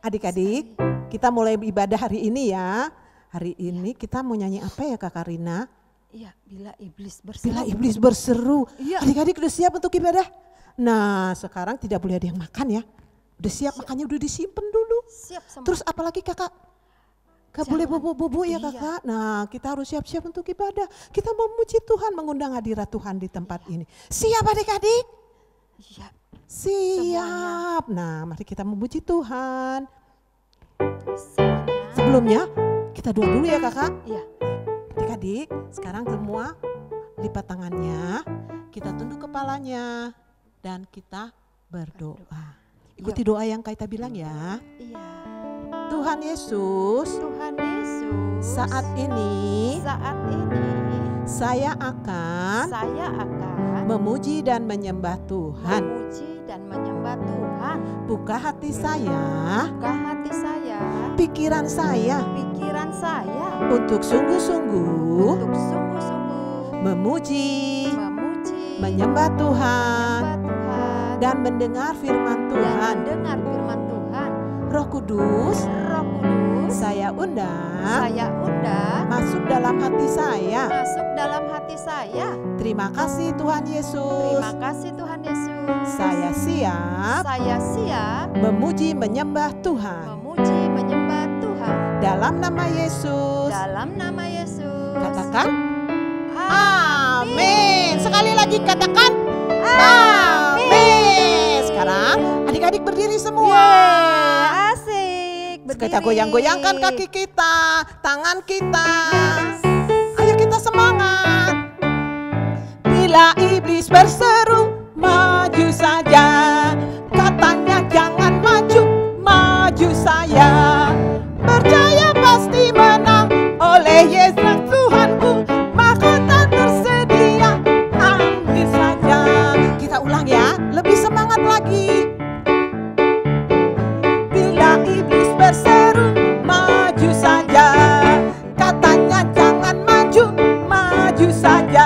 Adik-adik, kita mulai ibadah hari ini ya. Hari ini kita mau nyanyi apa ya Kak Karina? Iya, bila iblis berseru. Bila iblis berseru. Iya. Adik-adik udah siap untuk ibadah? Nah sekarang tidak boleh ada yang makan ya. Udah siap, makannya udah disimpan dulu. Siap semua. Terus apalagi kakak? Gak boleh bobo-bobo ya Iya. kakak. Nah kita harus siap-siap untuk ibadah. Kita memuji Tuhan, mengundang hadirat Tuhan di tempat ini. Siap adik-adik? Iya. Siap. Nah mari kita memuji Tuhan. Semuanya. Sebelumnya kita doa dulu ya kakak. Iya. Adik-adik sekarang semua lipat tangannya. Kita tunduk kepalanya dan kita berdoa. Ikuti doa yang kita bilang ya. Iya. Tuhan Yesus, Tuhan Yesus. saat ini saya akan memuji dan menyembah Tuhan. memuji dan menyembah Tuhan. Buka hati saya, Buka hati saya, pikiran saya pikiran saya untuk sungguh-sungguh untuk sungguh-sungguh memuji, memuji, menyembah Tuhan menyembah Tuhan dan mendengar firman dan Tuhan. mendengar firman Tuhan. Roh Kudus, Roh Kudus, saya undang saya undang masuk dalam hati saya. masuk dalam hati saya. Terima kasih Tuhan Yesus. Terima kasih Tuhan Yesus. Saya siap Saya siap memuji menyembah Tuhan. memuji menyembah Tuhan. Dalam nama Yesus. Dalam nama Yesus. Katakan Amin. amin. Sekali lagi katakan amin. Sekarang adik-adik berdiri semua. Yeay, asik. Kita Berdiri. goyang-goyangkan kaki kita, tangan kita. Ayo kita semangat. Bila iblis berseru, maju saja. Katanya jangan maju, maju saya. Percaya pasti menang oleh Yesus Tuhanku. Mahkota tersedia, ambil saja. Kita ulang ya, lebih semangat lagi. Bila iblis berseru, maju saja. Katanya jangan maju, maju saja.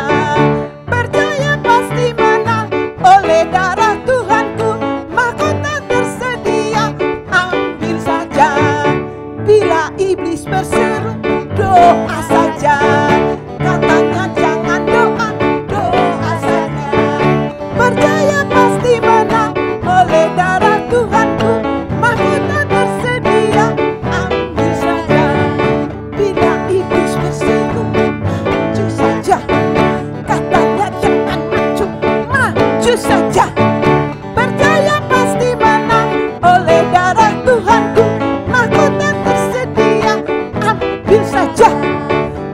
Percaya pasti menang oleh darah Tuhanku. Mahkota tersedia, ambil saja. Bila iblis berseru, doa saja. Katanya jangan doa, doa saja. Percaya pasti menang oleh darah Tuhanku. Mahkota tersedia, ambil saja. Bila iblis berseru, maju saja. Katanya jangan maju, maju saja. Percaya pasti menang oleh darah Tuhanku. Mahkota tersedia, ambil saja.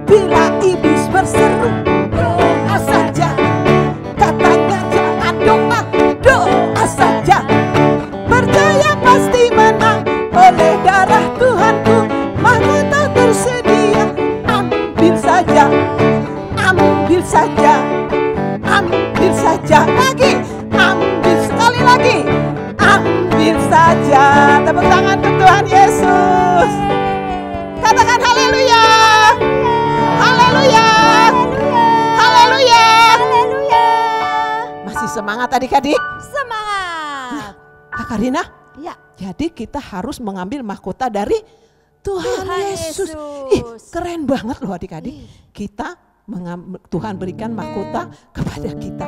Bila iblis berseru, doa saja. Katanya jangan doa, doa saja. Percaya pasti menang oleh darah Tuhanku. Mahkota tersedia, ambil saja. Ambil saja. Ambil saja. Lagi. Ambil sekali lagi. Ambil saja. Tepuk tangan untuk Tuhan Yesus. Katakan haleluya. Haleluya. Haleluya. Haleluya. Masih semangat adik-adik? Semangat. Kak Karina? Ya. Jadi kita harus mengambil mahkota dari Tuhan Yesus. Yesus. Ih, keren banget loh adik-adik. Kita Tuhan berikan mahkota kepada kita.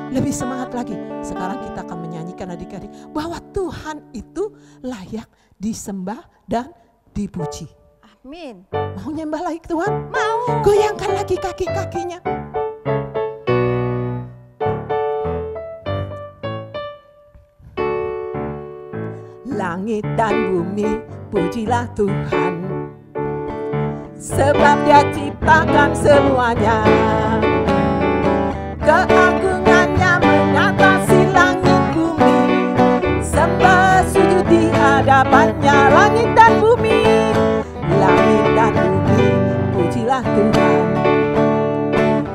Lebih semangat lagi. Sekarang kita akan menyanyikan adik-adik bahwa Tuhan itu layak disembah dan dipuji. Amin. Mau nyembah lagi Tuhan? Mau. Goyangkan lagi kaki-kakinya. Langit dan bumi pujilah Tuhan, sebab Dia ciptakan semuanya. Keagungannya mengatasi langit bumi, sembah sujud di hadapannya. Langit dan bumi, langit dan bumi pujilah Tuhan,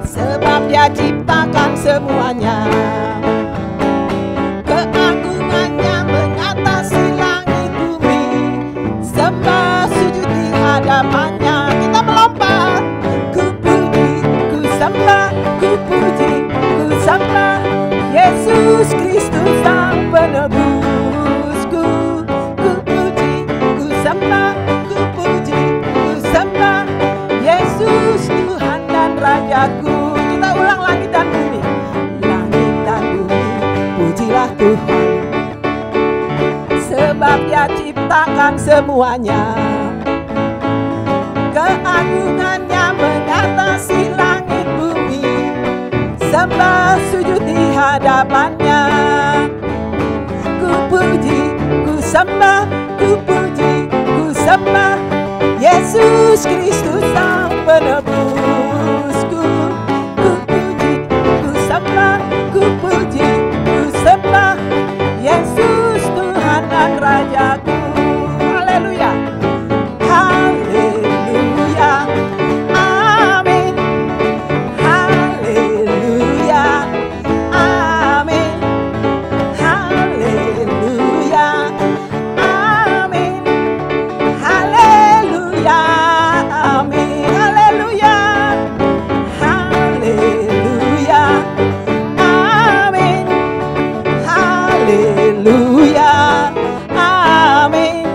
sebab Dia ciptakan semuanya. Keagungannya mengatasi langit bumi, sembah sujud di hadapannya. Kita melompat. Ku puji, ku sembah, ku puji, ku sembah Yesus Kristus Sang Penebusku. Ku puji, ku Dia ciptakan semuanya. Keagungannya mengatasi langit bumi. Sembah sujud di hadapannya. Ku puji, ku sembah, ku puji, ku sembah Yesus Kristus Sang Penebusku. Ku puji, ku sembah, ku puji, ku sembah Yesus Tuhan dan Rajaku. Haleluya, haleluya, amin, haleluya, amin, haleluya, amin, haleluya, amin, haleluya, haleluya, amin, haleluya, amin,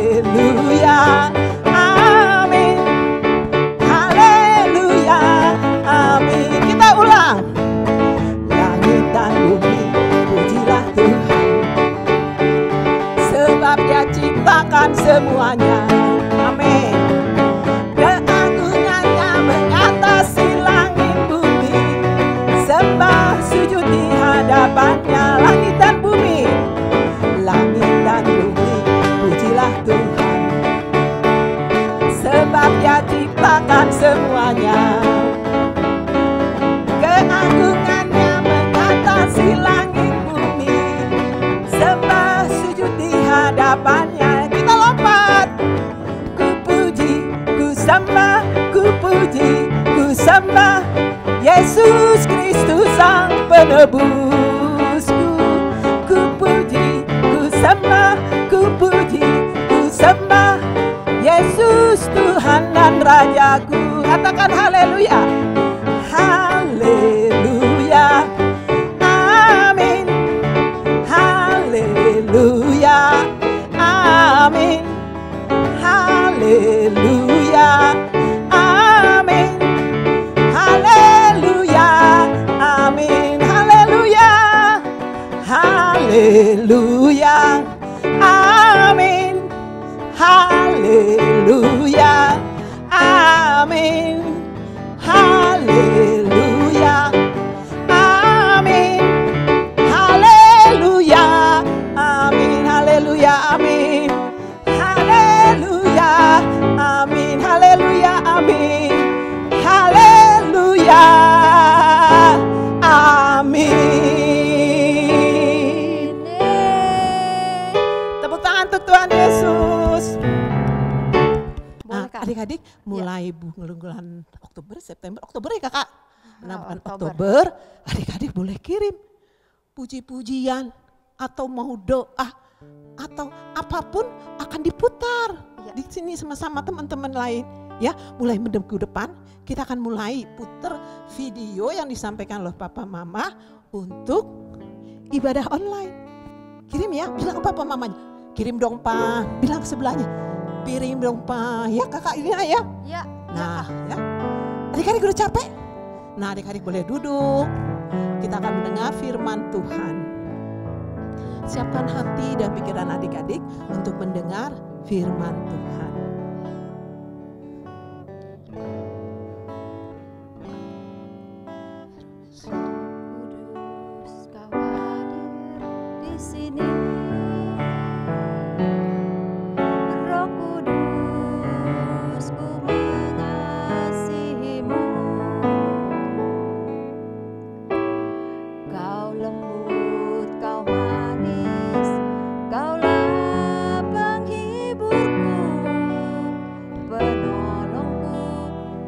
haleluya, amin, haleluya, amin. Kita ulang. Langit dan bumi, pujilah Tuhan, sebab Dia ciptakan semuanya. Amin. Keagungannya mengatasi langit bumi. Sembah sujud di hadapannya. Langit dan bumi, langit dan bumi, pujilah Tuhan, sebab Dia ciptakan semuanya. Keagungannya mengatasi langit bumi. Sembah sujud di hadapannya. Kita lompat. Ku puji, ku sembah, ku puji, ku sembah Yesus Kristus Sang Penebusku. Ku puji, ku sembah, ku puji, ku sembah Yesus Tuhan dan Rajaku. Katakan haleluya. Haleluya, amin, haleluya, amin, haleluya, amin, haleluya, amin, haleluya, haleluya, amin, haleluya, amin, haleluya, amin, haleluya, amin, haleluya, amin, haleluya, amin, haleluya, amin, haleluya, amin. Tepuk tangan untuk Tuhan Yesus. Boleh, Kak? Adik-adik mulai bulan Oktober, September, Oktober ya kakak? Nah, bulan Oktober. Oktober, adik-adik boleh kirim puji-pujian atau mau doa atau apapun akan diputar Iya. di sini sama-sama teman-teman lain. Ya, mulai minggu depan kita akan mulai putar video yang disampaikan oleh Papa Mama untuk ibadah online. Kirim ya, bilang ke Papa Mamanya. Kirim dong Pak, bilang ke sebelahnya. Kirim dong Pak, ya kakak ini ya. Ya. Nah, ya. Adik-adik udah capek? Nah, adik-adik boleh duduk. Kita akan mendengar firman Tuhan. Siapkan hati dan pikiran adik-adik untuk mendengar firman Tuhan. Kudus Kau hadir di sini. Roh Kudus, Ku mengasihimu. Kau lembut, Kau manis, Kaulah penghiburku, penolongku,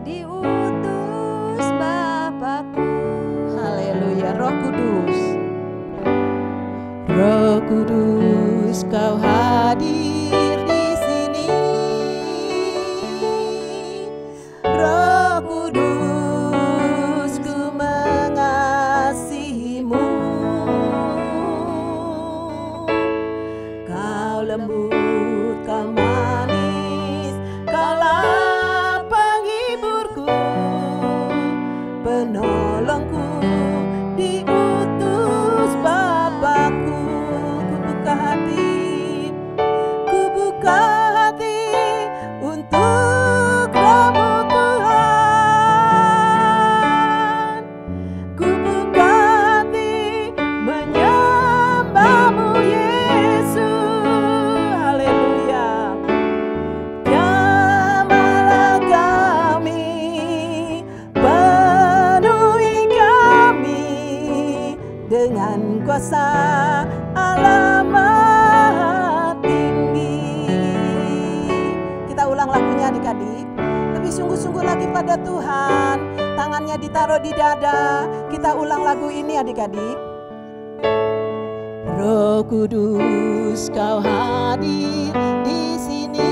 diutus Bapakku. Haleluya, Roh Kudus. Roh Kudus, Kau hadir di sini. Roh Kudus, Ku mengasihimu. Kau lembut, Kau manis, Kaulah penghiburku, penolongku, diutus Bapakku. Ku buka hati, Kita ulang lagu ini adik-adik. Roh Kudus kau hadir di sini,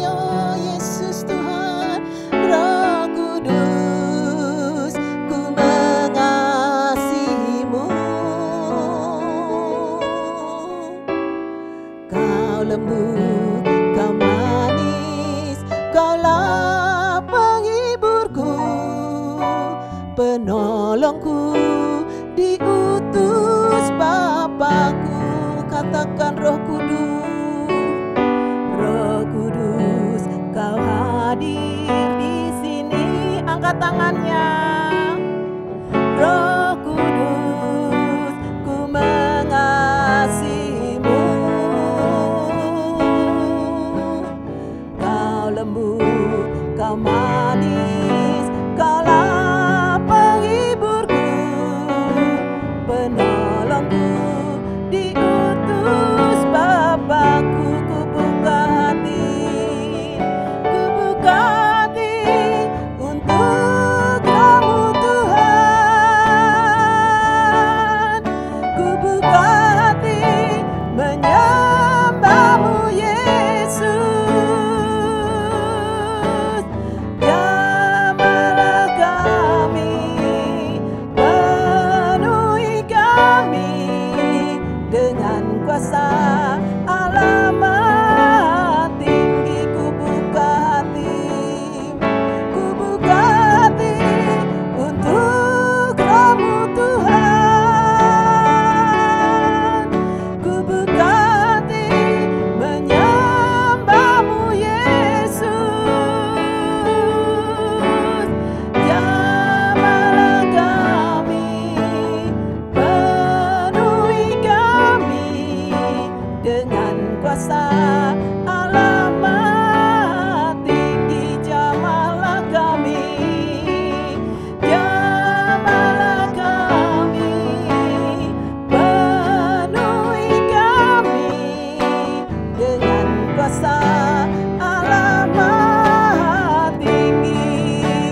oh Yesus Tuhan. Roh Kudus ku mengasihimu. Kau lembut, kau manis, kaulah penghiburku, penolongku, diutus Bapakku. Katakan Roh Kudus, Roh Kudus kau hadir di sini. Angkat tangannya. Roh Kudus ku mengasihimu. Kau lembut, kau manis, kaulah penghiburku, penolongku, diutus Bapakku. Ku buka hati untuk Kamu Tuhan. Ku buka hati menyembah-Mu Yesus. Jamahlah kami, penuhi kami dengan kuasa Allah Maha Tinggi. Ku buka hati untuk Kamu Tuhan. Ku buka hati menyembah-Mu Yesus. Jamahlah kami, penuhi kami dengan kuasa Allah Maha Tinggi. Jamahlah kami, jamahlah kami, penuhi kami dengan kuasa Allah Maha Tinggi.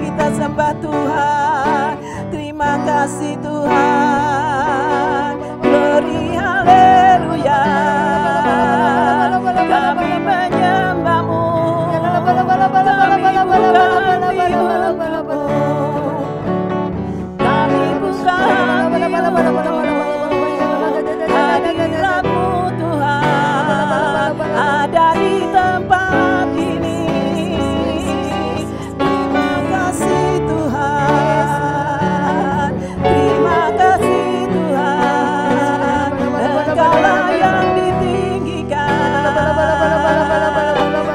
Kita sembah Tuhan. Terima kasih Tuhan. Glory haleluya. Kami menyembah-Mu. Kami buka hati untukmu. Kami buka hati untuk hadirat-Mu Tuhan. Ada di tempat ini. Terima kasih Tuhan. Terima kasih Tuhan. Engkaulah yang ditinggikan.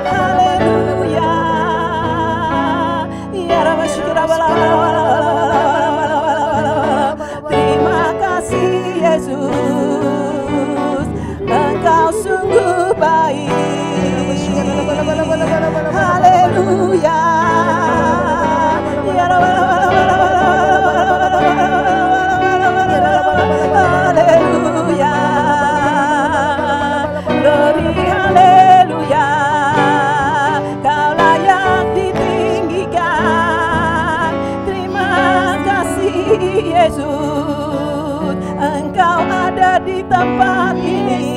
Haleluya. Ya Rabbi syukur. Terima kasih Yesus. Engkau sungguh baik. Haleluya. Ya Rabbi. Haleluya. Glory haleluya. Kaulah yang ditinggikan. Terima kasih Yesus. Engkau ada di tempat ini.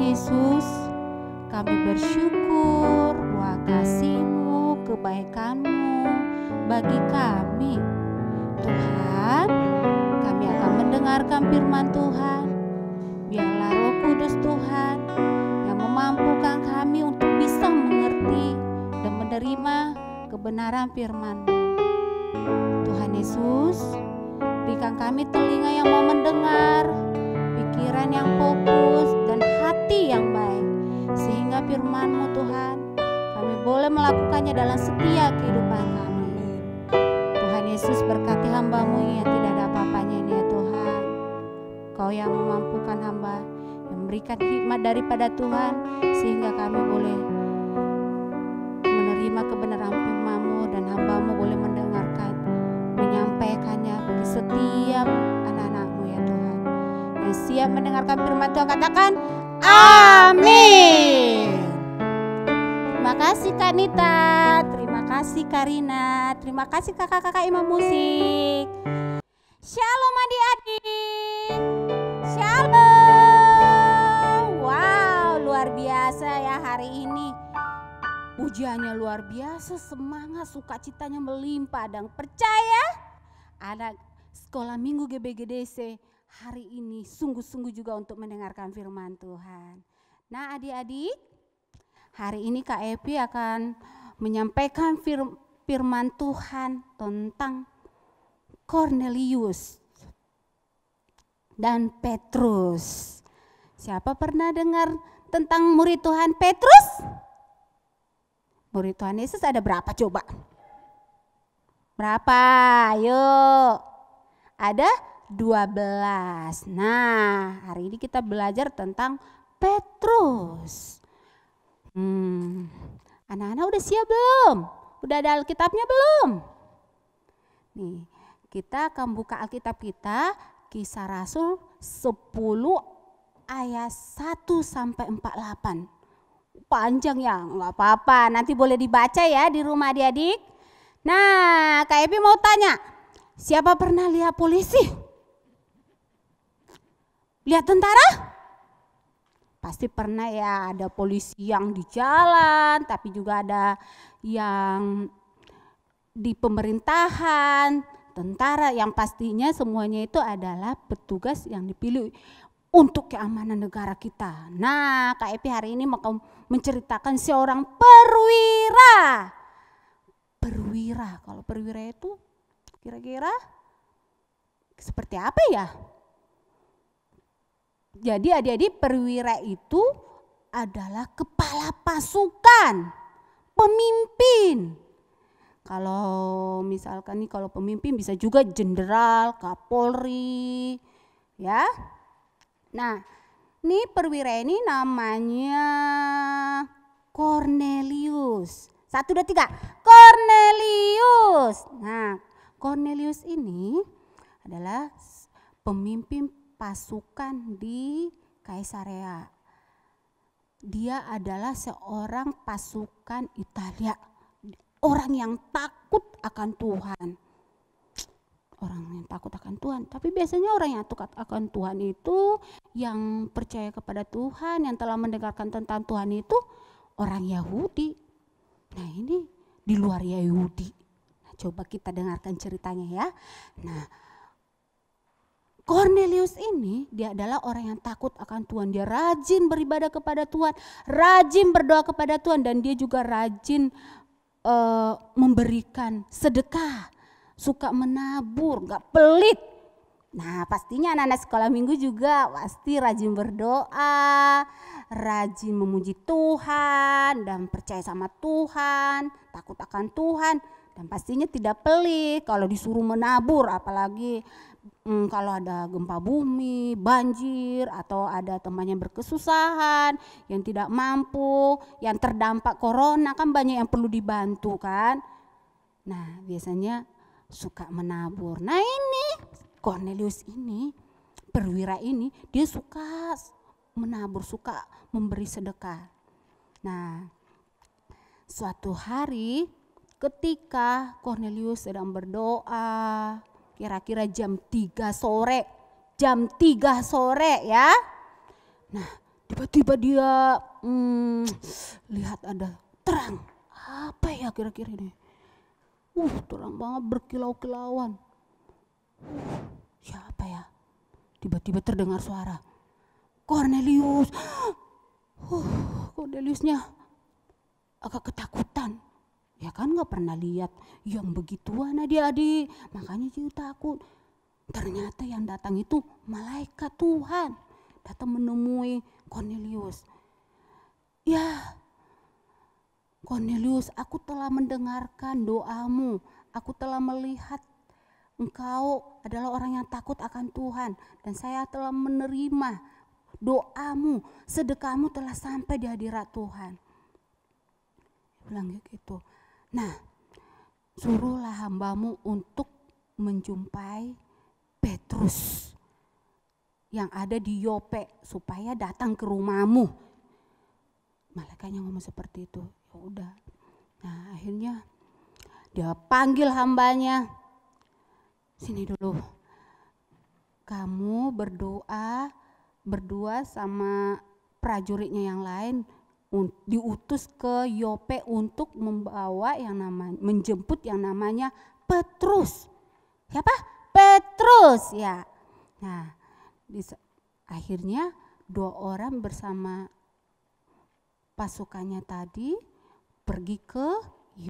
Yesus, kami bersyukur buat kasih-Mu, kebaikan-Mu bagi kami. Tuhan, kami akan mendengarkan firman Tuhan. Biarlah Roh Kudus Tuhan yang memampukan kami untuk bisa mengerti dan menerima kebenaran firman-Mu. Tuhan Yesus, berikan kami telinga yang mau mendengar, pikiran yang fokus, dan hati yang baik, sehingga firman-Mu Tuhan, kami boleh melakukannya dalam setiap kehidupan kami. Tuhan Yesus, berkati hamba-Mu yang tidak ada apa-apanya ini ya Tuhan. Kau yang memampukan hamba, yang memberikan hikmat daripada Tuhan, sehingga kami boleh menerima kebenaran firman-Mu, dan hamba-Mu boleh mendengarkan, menyampaikannya bagi setiap anak-anak-Mu ya Tuhan. Yang siap mendengarkan firman Tuhan katakan amin. Terima kasih Kak Nita, terima kasih Karina, terima kasih kakak-kakak imam musik. Shalom adik-adik, shalom. Wow, luar biasa ya hari ini. Pujiannya luar biasa, semangat, sukacitanya melimpah, dan percaya anak sekolah minggu GBGDC hari ini sungguh-sungguh juga untuk mendengarkan firman Tuhan. Nah adik-adik, hari ini Kak Epi akan menyampaikan firman Tuhan tentang Kornelius dan Petrus. Siapa pernah dengar tentang murid Tuhan Petrus? Murid Tuhan Yesus ada berapa coba? Berapa? Yuk. Ada 12. Nah, hari ini kita belajar tentang Petrus. Anak-anak udah siap belum? Udah ada Alkitabnya belum? Nih, kita akan buka Alkitab kita, Kisah Rasul 10 ayat 1 sampai 48. Panjang ya, nggak apa-apa, nanti boleh dibaca ya di rumah adik-adik. Nah, Kak Epi mau tanya, siapa pernah lihat polisi? Lihat tentara? Pasti pernah ya, ada polisi yang di jalan, tapi juga ada yang di pemerintahan, tentara, yang pastinya semuanya itu adalah petugas yang dipilih untuk keamanan negara kita. Nah, Kak Epi hari ini mau menceritakan seorang perwira. Perwira, kalau perwira itu kira-kira seperti apa ya? Jadi adik-adik, perwira itu adalah kepala pasukan, pemimpin. Kalau misalkan nih, kalau pemimpin bisa juga jenderal, kapolri, ya. Nah, ini perwira ini namanya Kornelius. 1, 2, 3, Kornelius. Nah, Kornelius ini adalah pemimpin pasukan di Kaisarea. Dia adalah seorang pasukan Italia, orang yang takut akan Tuhan. Orang yang takut akan Tuhan, tapi biasanya orang yang takut akan Tuhan itu, yang percaya kepada Tuhan, yang telah mendengarkan tentang Tuhan itu orang Yahudi. Nah, ini di luar Yahudi. Nah, coba kita dengarkan ceritanya ya. Nah, Kornelius ini dia adalah orang yang takut akan Tuhan. Dia rajin beribadah kepada Tuhan, rajin berdoa kepada Tuhan, dan dia juga rajin memberikan sedekah, suka menabur, gak pelit. Nah, pastinya anak-anak sekolah minggu juga pasti rajin berdoa, rajin memuji Tuhan, dan percaya sama Tuhan, takut akan Tuhan, dan pastinya tidak pelit kalau disuruh menabur, apalagi kalau ada gempa bumi, banjir, atau ada temannya berkesusahan, yang tidak mampu, yang terdampak corona, kan banyak yang perlu dibantu kan. Nah, biasanya suka menabur. Nah, ini Kornelius ini, perwira ini, dia suka menabur, suka memberi sedekah. Nah, suatu hari ketika Kornelius sedang berdoa, kira-kira jam 3 sore ya. Nah, Tiba-tiba dia lihat ada terang. Apa ya kira-kira ini? Terang banget berkilau-kilauan. Siapa ya? Tiba-tiba terdengar suara. Cornelius. Corneliusnya agak ketakutan. Ya kan gak pernah lihat yang begituan adik-adik. Makanya dia takut. Ternyata yang datang itu malaikat Tuhan. Datang menemui Cornelius. Ya, Cornelius, aku telah mendengarkan doamu. Aku telah melihat engkau adalah orang yang takut akan Tuhan. Dan saya telah menerima doamu. Sedekahmu telah sampai di hadirat Tuhan. Bilang gitu. Nah, suruhlah hambamu untuk menjumpai Petrus yang ada di Yope supaya datang ke rumahmu. Malaikatnya ngomong seperti itu. Ya udah. Nah, akhirnya dia panggil hambanya. Sini dulu. Kamu berdoa berdua sama prajuritnya yang lain diutus ke Yope untuk membawa yang namanya menjemput yang namanya Petrus. Siapa? Petrus ya. Nah, akhirnya 2 orang bersama pasukannya tadi pergi ke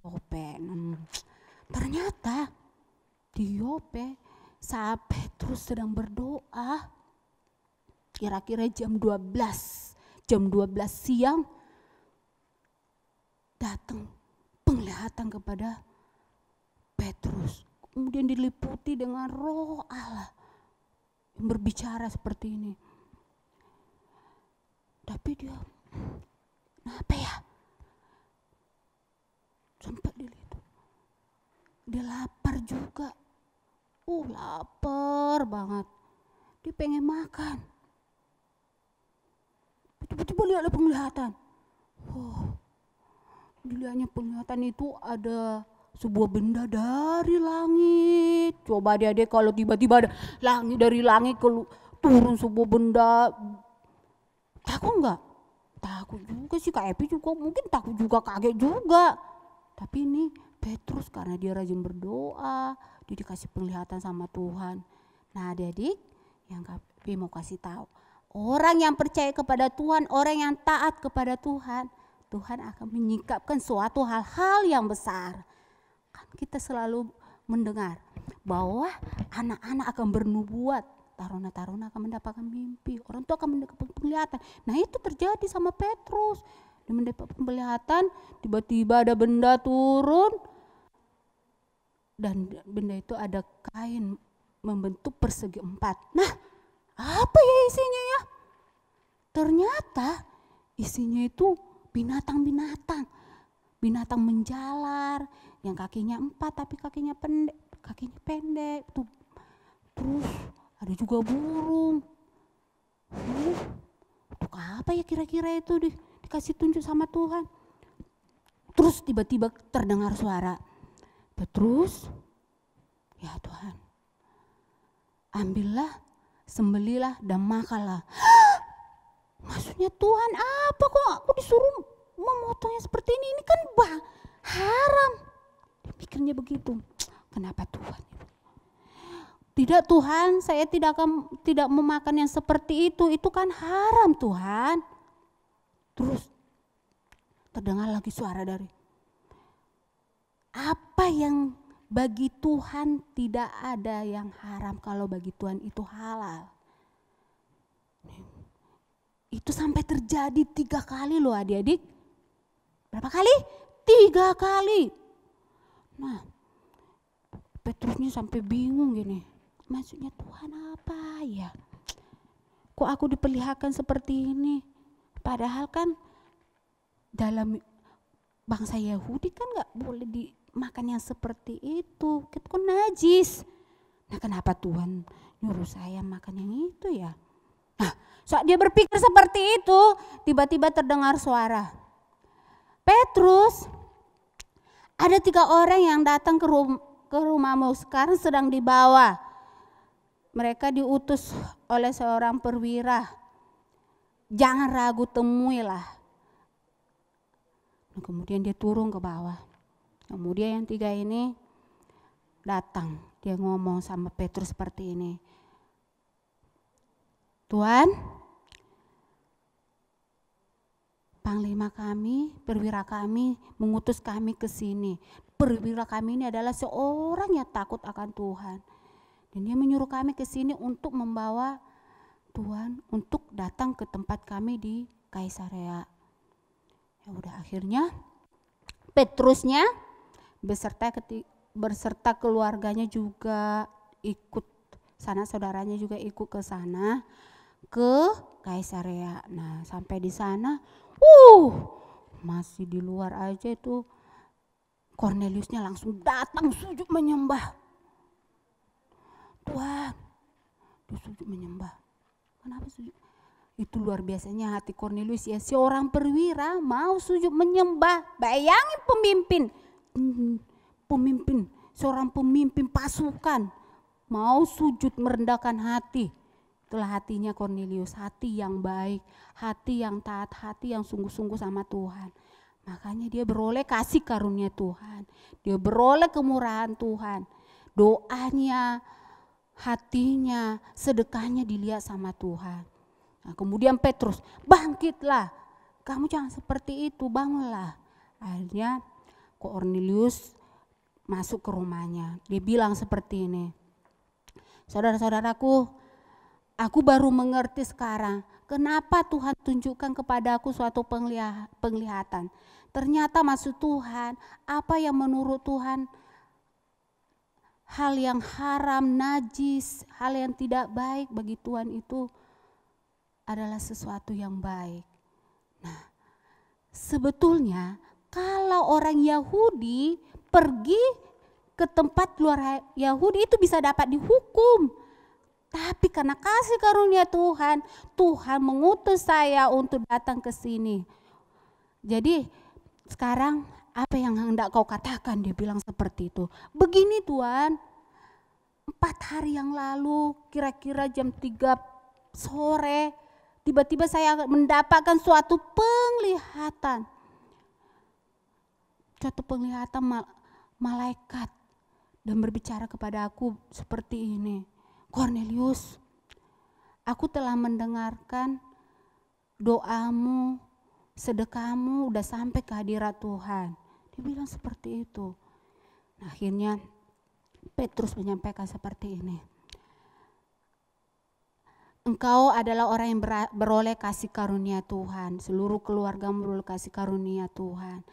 Yope. Ternyata di Yope saat Petrus sedang berdoa, kira-kira jam 12 siang datang penglihatan kepada Petrus. Kemudian diliputi dengan roh Allah yang berbicara seperti ini. Tapi dia, apa ya? Sempat dilihat. Dia lapar juga. Lapar banget. Dia pengen makan. Tiba-tiba lihatlah penglihatan. Dilihatnya penglihatan itu ada sebuah benda dari langit. Coba adik-adik kalau tiba-tiba ada dari langit turun sebuah benda. Takut enggak? Takut juga sih, Kak Epi juga mungkin takut juga, kaget juga. Tapi ini Petrus karena dia rajin berdoa, dia dikasih penglihatan sama Tuhan. Nah adik-adik yang Kak Epi mau kasih tahu, orang yang percaya kepada Tuhan, orang yang taat kepada Tuhan, Tuhan akan menyingkapkan suatu hal-hal yang besar. Kan kita selalu mendengar bahwa anak-anak akan bernubuat, taruna-taruna akan mendapatkan mimpi, orang tua akan mendapatkan penglihatan. Nah itu terjadi sama Petrus. Dia mendapat penglihatan, tiba-tiba ada benda turun, dan benda itu ada kain membentuk persegi 4. Nah, apa ya isinya ya? Ternyata isinya itu binatang-binatang. Binatang menjalar, yang kakinya 4 tapi kakinya pendek. Terus ada juga burung. Untuk apa ya kira-kira itu dikasih tunjuk sama Tuhan. Terus tiba-tiba terdengar suara, Petrus, ya Tuhan, ambillah, sembelilah dan makanlah. Maksudnya Tuhan apa kok aku disuruh memotongnya seperti ini? Ini kan haram. Pikirnya begitu. Kenapa Tuhan? Tidak Tuhan, saya tidak memakan yang seperti itu. Itu kan haram Tuhan. Terus terdengar lagi suara dari, apa yang bagi Tuhan tidak ada yang haram kalau bagi Tuhan itu halal. Itu sampai terjadi 3 kali loh adik-adik. Berapa kali? 3 kali. Nah, Petrusnya sampai bingung gini. Maksudnya Tuhan apa ya? Kok aku diperlihatkan seperti ini? Padahal kan dalam bangsa Yahudi kan gak boleh dimakan yang seperti itu. Itu kan najis. Nah kenapa Tuhan nyuruh saya makan yang itu ya? Nah saat dia berpikir seperti itu, tiba-tiba terdengar suara. Petrus, ada 3 orang yang datang ke rumahmu, sekarang sedang dibawa. Mereka diutus oleh seorang perwira. Jangan ragu, temuilah. Nah, kemudian dia turun ke bawah. Kemudian yang 3 ini datang. Dia ngomong sama Petrus seperti ini. Tuhan, panglima kami, perwira kami mengutus kami ke sini. Perwira kami ini adalah seorang yang takut akan Tuhan. Dan dia menyuruh kami ke sini untuk membawa Tuhan, untuk datang ke tempat kami di Kaisarea. Ya udah, akhirnya Petrusnya beserta keluarganya juga ikut, sanak saudaranya juga ikut ke sana, ke Kaisarea. Nah, sampai di sana, masih di luar aja itu Korneliusnya langsung datang sujud menyembah. Tuhan, dia sujud menyembah. Kenapa sujud? Itu luar biasanya hati Kornelius ya, seorang perwira mau sujud menyembah. Bayangin pemimpin, seorang pemimpin pasukan mau sujud merendahkan hati. Itulah hatinya Kornelius, hati yang baik, hati yang taat, hati yang sungguh-sungguh sama Tuhan. Makanya dia beroleh kasih karunia Tuhan, dia beroleh kemurahan Tuhan. Doanya, hatinya, sedekahnya dilihat sama Tuhan. Nah, kemudian Petrus, bangkitlah, kamu jangan seperti itu, bangunlah. Akhirnya Kornelius masuk ke rumahnya. Dia bilang seperti ini, saudara-saudaraku, aku baru mengerti sekarang kenapa Tuhan tunjukkan kepada aku suatu penglihatan. Ternyata maksud Tuhan, apa yang menurut Tuhan hal yang haram, najis, hal yang tidak baik bagi Tuhan itu adalah sesuatu yang baik. Nah, sebetulnya kalau orang Yahudi pergi ke tempat luar Yahudi itu bisa dapat dihukum. Tapi karena kasih karunia Tuhan, Tuhan mengutus saya untuk datang ke sini. Jadi sekarang apa yang hendak kau katakan? Dia bilang seperti itu. Begini Tuhan, 4 hari yang lalu kira-kira jam 3 sore, tiba-tiba saya mendapatkan suatu penglihatan. Suatu penglihatan malaikat dan berbicara kepada aku seperti ini. Kornelius, aku telah mendengarkan doamu, sedekahmu udah sampai ke hadirat Tuhan. Dia bilang seperti itu. Nah, akhirnya Petrus menyampaikan seperti ini. Engkau adalah orang yang beroleh kasih karunia Tuhan. Seluruh keluarga beroleh kasih karunia Tuhan.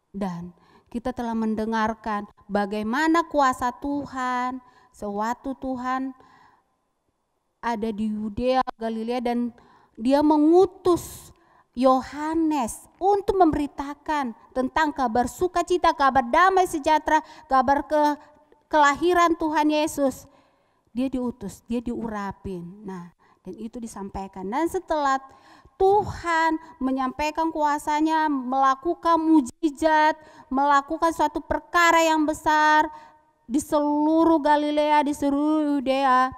Dan kita telah mendengarkan bagaimana kuasa Tuhan sewaktu Tuhan ada di Yudea, Galilea, dan dia mengutus Yohanes untuk memberitakan tentang kabar sukacita, kabar damai sejahtera, kabar kelahiran Tuhan Yesus. Dia diutus, dia diurapin. Nah, dan itu disampaikan. Dan setelah Tuhan menyampaikan kuasanya, melakukan mujizat, melakukan suatu perkara yang besar di seluruh Galilea, di seluruh Yudea,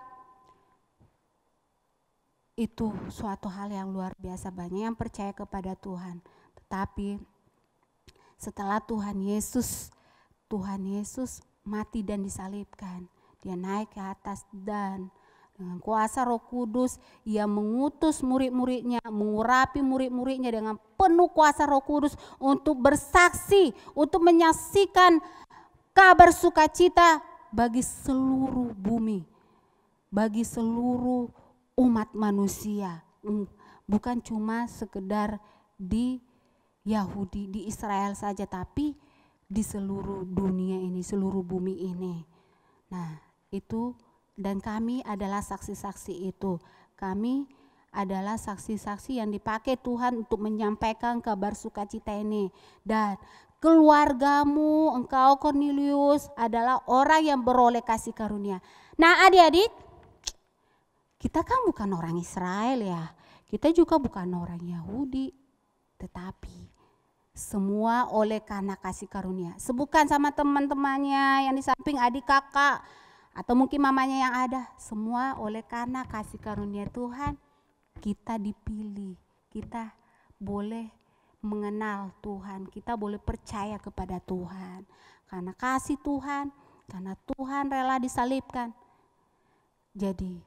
itu suatu hal yang luar biasa. Banyak yang percaya kepada Tuhan. Tetapi setelah Tuhan Yesus mati dan disalibkan, dia naik ke atas dan dengan kuasa Roh Kudus ia mengutus murid-muridnya, mengurapi murid-muridnya dengan penuh kuasa Roh Kudus untuk bersaksi, untuk menyaksikan kabar sukacita bagi seluruh bumi, bagi seluruh umat manusia. Bukan cuma sekedar di Yahudi, di Israel saja, tapi di seluruh dunia ini, seluruh bumi ini. Nah, itu, dan kami adalah saksi-saksi itu. Kami adalah saksi-saksi yang dipakai Tuhan untuk menyampaikan kabar sukacita ini. Dan keluargamu, engkau Kornelius, adalah orang yang beroleh kasih karunia. Nah, adik-adik, kita kan bukan orang Israel ya, kita juga bukan orang Yahudi, tetapi semua oleh karena kasih karunia. Sebutkan sama teman-temannya yang di samping, adik kakak, atau mungkin mamanya yang ada, semua oleh karena kasih karunia Tuhan kita dipilih, kita boleh mengenal Tuhan, kita boleh percaya kepada Tuhan. Karena kasih Tuhan, karena Tuhan rela disalibkan. Jadi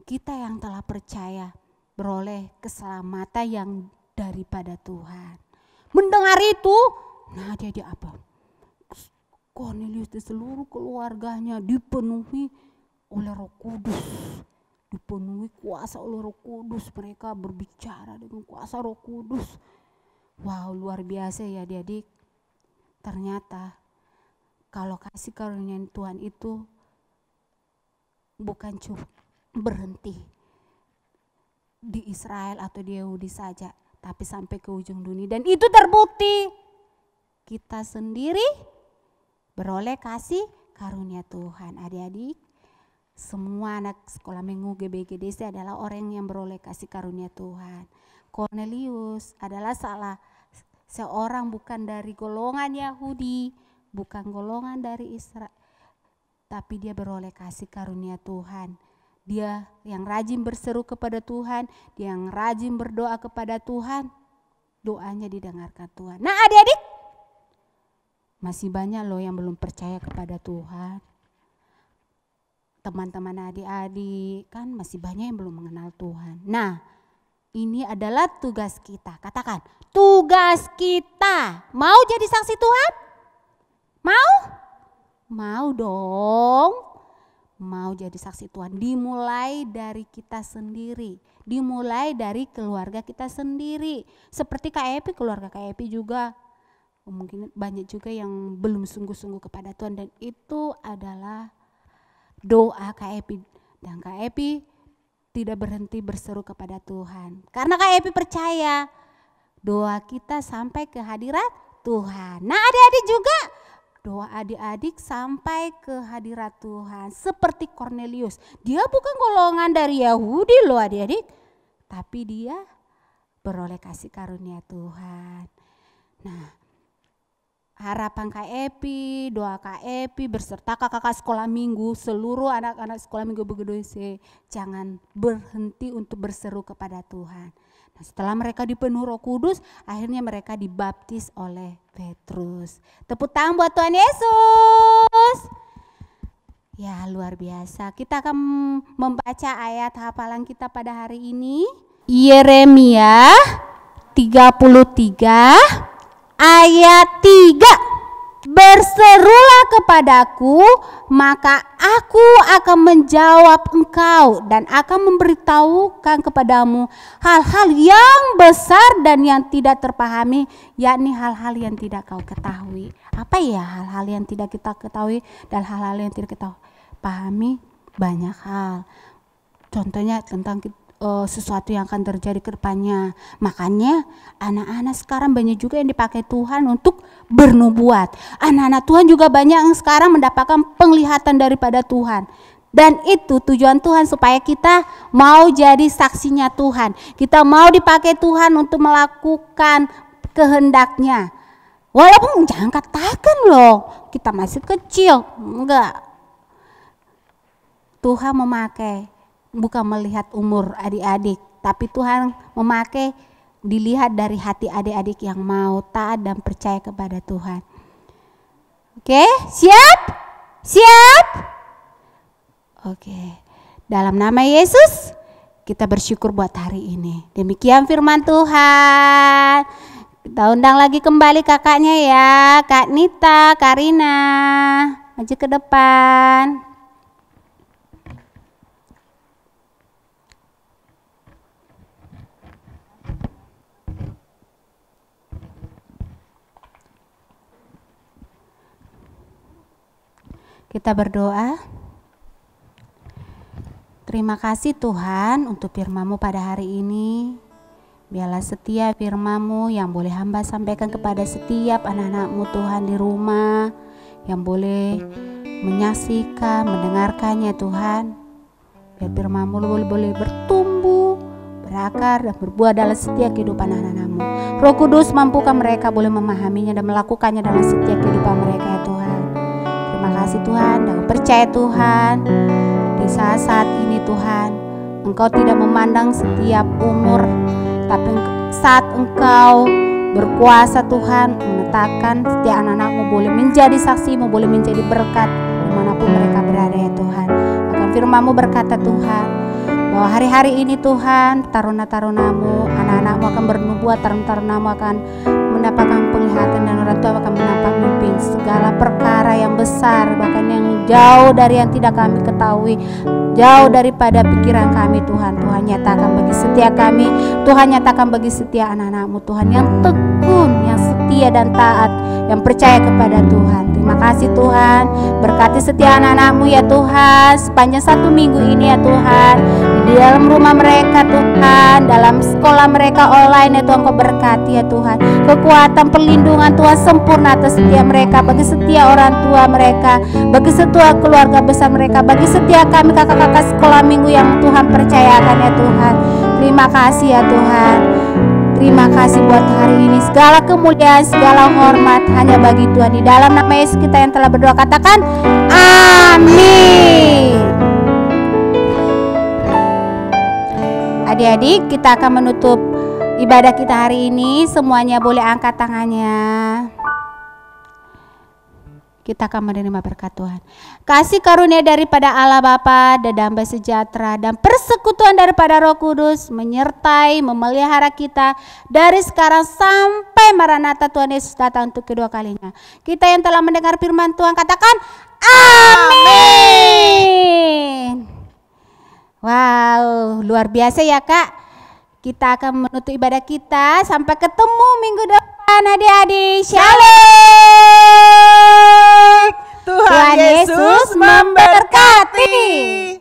kita yang telah percaya beroleh keselamatan yang daripada Tuhan. Mendengar itu, nah jadi apa? Cornelius dan seluruh keluarganya dipenuhi oleh Roh Kudus. Dipenuhi kuasa oleh Roh Kudus. Mereka berbicara dengan kuasa Roh Kudus. Wow, luar biasa ya adik-adik. Ternyata kalau kasih karunia Tuhan itu bukan cuma berhenti di Israel atau di Yahudi saja, tapi sampai ke ujung dunia. Dan itu terbukti kita sendiri beroleh kasih karunia Tuhan. Adik-adik, semua anak sekolah minggu GBGDC adalah orang yang beroleh kasih karunia Tuhan. Cornelius adalah seorang bukan dari golongan Yahudi, bukan golongan dari Israel, tapi dia beroleh kasih karunia Tuhan. Dia yang rajin berseru kepada Tuhan, dia yang rajin berdoa kepada Tuhan, doanya didengarkan Tuhan. Nah adik-adik, masih banyak loh yang belum percaya kepada Tuhan. Teman-teman adik-adik kan masih banyak yang belum mengenal Tuhan. Nah, ini adalah tugas kita. Katakan, tugas kita. Mau jadi saksi Tuhan? Mau? Mau dong. Mau jadi saksi Tuhan. Dimulai dari kita sendiri. Dimulai dari keluarga kita sendiri. Seperti Kak Epi, keluarga Kak Epi juga. Mungkin banyak juga yang belum sungguh-sungguh kepada Tuhan. Dan itu adalah doa Kak Epi. Dan Kak Epi tidak berhenti berseru kepada Tuhan. Karena Kak Epi percaya doa kita sampai ke hadirat Tuhan. Nah adik-adik juga doa adik-adik sampai ke hadirat Tuhan. Seperti Cornelius. Dia bukan golongan dari Yahudi loh adik-adik. Tapi dia beroleh kasih karunia Tuhan. Nah, harapan Kak Epi, doa Kak Epi berserta kakak-kakak sekolah minggu, seluruh anak-anak sekolah minggu BGDC, jangan berhenti untuk berseru kepada Tuhan. Nah, setelah mereka dipenuhi Roh Kudus, akhirnya mereka dibaptis oleh Petrus. Tepuk tangan buat Tuhan Yesus. Ya, luar biasa. Kita akan membaca ayat hafalan kita pada hari ini. Yeremia 33 ayat 3. Berserulah kepadaku, maka aku akan menjawab engkau dan akan memberitahukan kepadamu hal-hal yang besar dan yang tidak terpahami, yakni hal-hal yang tidak kau ketahui. Apa ya hal-hal yang tidak kita ketahui dan hal-hal yang tidak kita pahami? Banyak hal. Contohnya tentang sesuatu yang akan terjadi ke depannya. Makanya anak-anak sekarang banyak juga yang dipakai Tuhan untuk bernubuat. Anak-anak Tuhan juga banyak yang sekarang mendapatkan penglihatan daripada Tuhan. Dan itu tujuan Tuhan supaya kita mau jadi saksinya Tuhan. Kita mau dipakai Tuhan untuk melakukan kehendaknya. Walaupun jangan katakan loh kita masih kecil. Enggak. Tuhan memakai bukan melihat umur adik-adik, tapi Tuhan memakai dilihat dari hati adik-adik yang mau taat dan percaya kepada Tuhan. Oke, siap? Siap? Oke, dalam nama Yesus kita bersyukur buat hari ini. Demikian firman Tuhan. Kita undang lagi kembali kakaknya ya, Kak Nita, Karina, maju ke depan. Kita berdoa. Terima kasih Tuhan untuk firman-Mu pada hari ini. Biarlah setiap firman-Mu yang boleh hamba sampaikan kepada setiap anak-anak-Mu Tuhan di rumah, yang boleh menyaksikan, mendengarkannya Tuhan. Biar firman-Mu boleh bertumbuh, berakar dan berbuah dalam setiap kehidupan anak-anak-Mu. Roh Kudus mampukan mereka boleh memahaminya dan melakukannya dalam setiap kehidupan mereka ya Tuhan. Terima kasih Tuhan, dan percaya Tuhan di saat-saat ini Tuhan, Engkau tidak memandang setiap umur, tapi saat Engkau berkuasa Tuhan, menetapkan setiap anak-anak-Mu boleh menjadi saksi-Mu, boleh menjadi berkat dimanapun mereka berada ya Tuhan. Maka firman-Mu berkata Tuhan, bahwa hari-hari ini Tuhan, taruna-tarunamu, anak-anakmu akan bernubuat, taruna-tarunamu akan mendapatkan penglihatan, dan orang tua akan menampak mimpi segala perkara yang besar, bahkan yang jauh dari yang tidak kami ketahui, jauh daripada pikiran kami Tuhan. Tuhan nyatakan bagi setiap kami, Tuhan nyatakan bagi setiap anak-anakmu Tuhan yang tekun, yang setia dan taat, yang percaya kepada Tuhan. Terima kasih Tuhan, berkati setiap anak-anakmu ya Tuhan sepanjang 1 minggu ini ya Tuhan, di dalam rumah mereka Tuhan, dalam sekolah mereka online ya Tuhan, Kau berkati ya Tuhan, kekuatan perlindungan Tuhan sempurna atas setiap mereka, bagi setiap orang tua mereka, bagi setiap keluarga besar mereka, bagi setiap kami kakak-kakak sekolah minggu yang Tuhan percayakan ya Tuhan. Terima kasih ya Tuhan. Terima kasih buat hari ini. Segala kemuliaan, segala hormat hanya bagi Tuhan. Di dalam nama Yesus kita yang telah berdoa, katakan amin. Adik-adik, kita akan menutup ibadah kita hari ini. Semuanya boleh angkat tangannya. Kita akan menerima berkat Tuhan. Kasih karunia daripada Allah Bapa dan Damai sejahtera dan persekutuan daripada Roh Kudus menyertai, memelihara kita dari sekarang sampai Maranatha Tuhan Yesus datang untuk kedua kalinya. Kita yang telah mendengar firman Tuhan katakan amin. Wow, luar biasa ya Kak. Kita akan menutup ibadah kita. Sampai ketemu minggu depan adik-adik. Shalom. Tuhan Yesus memberkati.